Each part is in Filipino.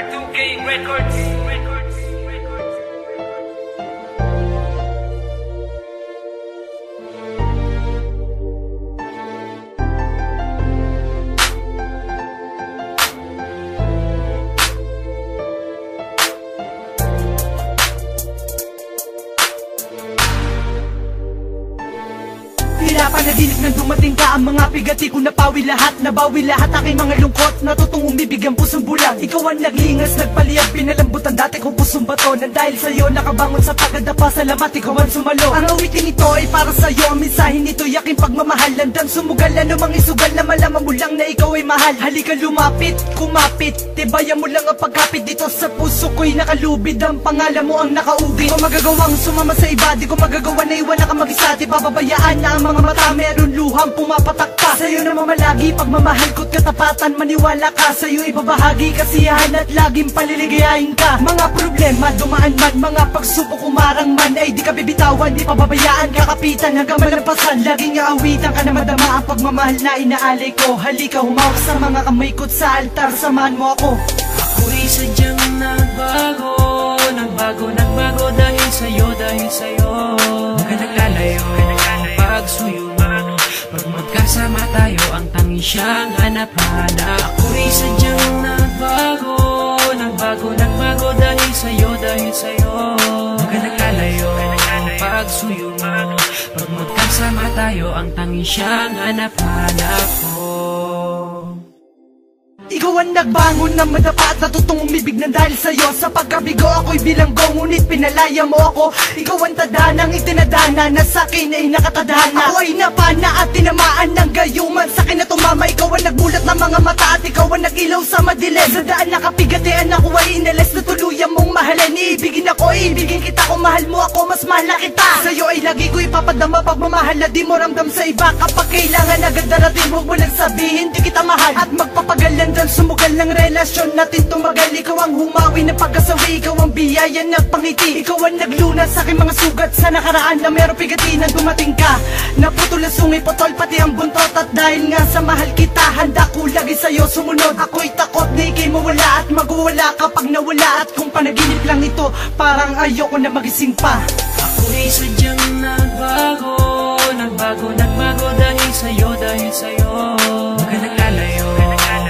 R2K Records. Panaginip nang dumating ka, ang mga bigati ko napawi lahat. Nabawi lahat aking mga lungkot, natutong umibig ang pusong bulang. Ikaw ang naglingas, nagpaliyag, pinalambutan dati kong pusong bato. Nang dahil sa'yo nakabangon sa pagkadapa, salamat ikaw ang sumalo. Ang awiting ito ay para sa'yo, ang mensahe nito yaking pagmamahal. Landang sumugal, anumang isugal na malaman mo lang na ikaw ay mahal. Halika lumapit, kumapit, tibayan mo lang ang pagkapit. Dito sa puso ko'y nakalubid, ang pangalan mo ang nakaugit. Di ko magagawang sumama sa iba, di ko magagawa na iwan na ka mag-isa. Di bababayaan na ang mga mata, meron luhang pumapatak ka. Sa'yo na mamalagi, pagmamahal ko't katapatan. Maniwala ka, sa'yo ibabahagi kasiyahan at laging paliligayahin ka. Mga problema dumaan man, mga pagsubok umarang man, ay di ka bibitawan, di pababayaan, kakapitan hanggang malampasan. Laging aawitan ka na madama ang pagmamahal na inaalay ko. Halika humawak sa mga kamay ko't sa altar, samahan mo ako. Ako'y sadyang nagbago, nagbago dahil sa'yo, Huwag ka naglalayo, pagsuyo mo. Pag magkasama tayo, ang tangi siyang hanap-hanap. Ako'y sadyang nagbago dahil sa'yo, Huwag ka naglalayo, pagsuyo mo. Pag magkasama tayo, ang tangi siyang hanap-hanap ko. Ikaw ang nagbangon ng madapa at natutong umibig ng dahil sa'yo. Sa pagkabigo ako'y bilanggo, ngunit pinalaya mo ako. Ikaw ang tadanang itinadana na sa'kin ay nakatadhana. Ako ay napana at tinamaan ng gayuman, sa'kin na tumama. Ikaw ang nagbulat ng mga mata at ikaw ang nagilaw sa madilim. Sa daan nakapigatian ako ay inalis na tuluyan mong mahalin. Iibigin ako, iibigin kita, kung mahal mo ako, mas mahal na kita. Sa'yo ay lagi ko ipapadama pagmamahal na di mo ramdam sa iba. Kapag kailangan agad darating, huwag mo lang sabihin di kita mahal. At magpapagalan sumugal ng relasyon natin tumagal. Ikaw ang humawi ng pagkasawi, ikaw ang biyaya ng pangiti. Ikaw ang naglunas sa aking mga sugat sa nakaraan na meron pigati na dumating ka. Naputol ang sungi, potol pati ang buntot. At dahil nga sa mahal kita, handa ko lagi sa'yo sumunod. Ako'y takot na ikay mawala at magwawala kapag nawala. At kung panaginip lang ito, parang ayoko na magising pa. Ako'y sadyang nagbago dahil sa'yo, Huwag ka naglalayo,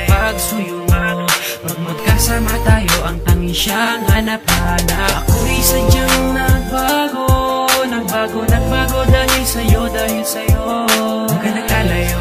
pagsuyo mo. Pag magkasama tayo, ang tangi siyang hanap-hanap. Ako'y sadyang nagbago dahil sa'yo, Huwag ka naglalayo,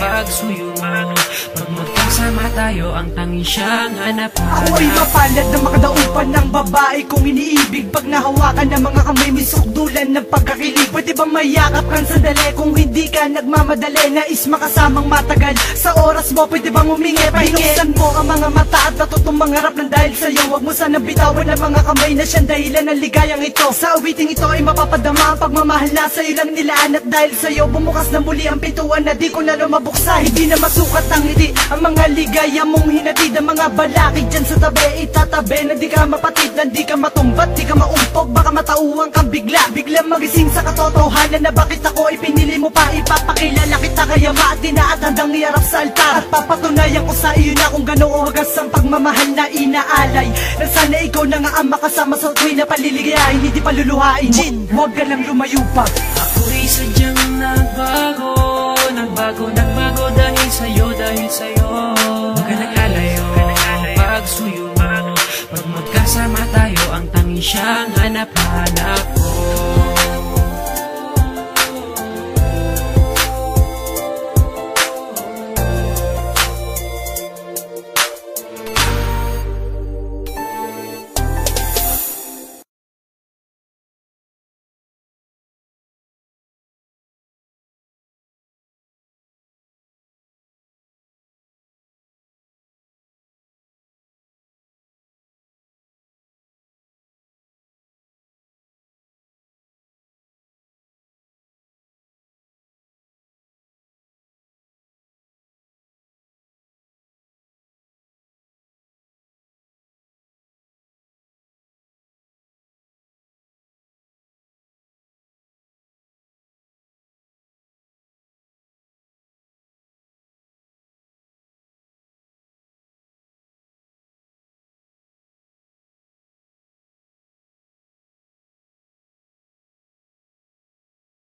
pagsuyo mo. Pag magkasama tayo, ang tangi siyang hanap-hanap. Ako ay mapalad na makadaupan ng babae kong iniibig. Pag nahawakan ng mga kamay, may sukdulan ng pagkakilig. Pwede ba mayakap kang sandali kung hindi ka nagmamadali? Nais makasamang matagal sa oras mo, pwede bang humingi? Pahinuksan mo ang mga mata at natutong mangarap ng dahil sa'yo. Huwag mo sanang bitawan ang mga kamay na siyang dahilan ng ligayang ito. Sa awiting ito ay mapapadama ang pagmamahal na sa'yo lang nilaan. At dahil sa'yo bumukas na muli ang pintuan na di ko na mabuksan. Hindi na masukat ang ngiti, ang mga ligaya mong hinatid. Ang mga balakid dyan sa tabi, itatabi na di ka mapatid, na di ka matumbat, di ka maumpog. Baka matauhan kang biglang magising sa katotohanan na bakit ako ipinili mo pa. Ipapakilala kita kaya maatina at handang iarap sa altar. At papatunayan ko sa iyo na kung gano'ng wagas ang pagmamahal na inaalay. Na sana ikaw na nga ang makasama sa tuwi na paliligayahin, hindi paluluhain. Huwag ka lang lumayo pa. Ako'y sadyang nagbago dahil sa'yo, Huwag ka naglalayo, pagsuyo mo. Pag magkasama tayo, ang tangi siyang hanap-hanap.